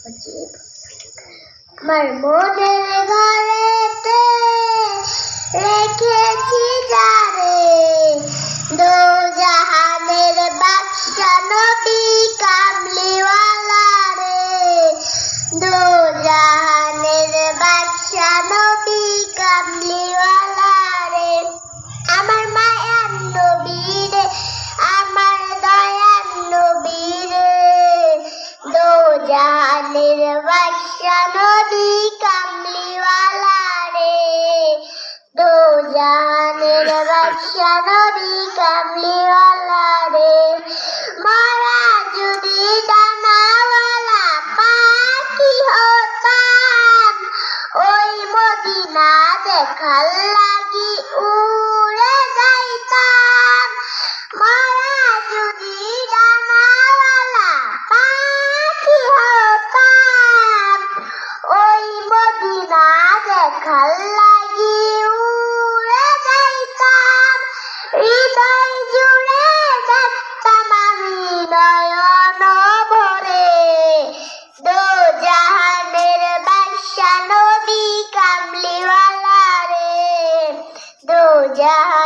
আমার মনের ঘরেতে রেখেছি যারে, দো জাহানের বাদশা নবী কামলিওয়ালা রে, দো জাহানের বাদশা নবী কামলিওয়ালা রে। আমার মায়ার নবী রে, আমার দয়ার নবী রে, দো জাহানের বাদশা নবী কামলিওয়ালা রে, দো জাহানের বাদশা নবী কামলিওয়ালা রে। মরা যদি ডানাওয়ালা পাখি হতাম, ওই মদিনা দেখার লাগি উড়ে যাইতাম। মরা যদি ডানাওয়ালা পাখি হতাম, ওই মদিনা দেখার লাগি উড়ে যাইতাম। হৃদয় জুড়ে দেখতাম আমি নয়ন ভরে, দো জাহানের বাদশা নবী কামলিওয়ালা রে, দো জাহান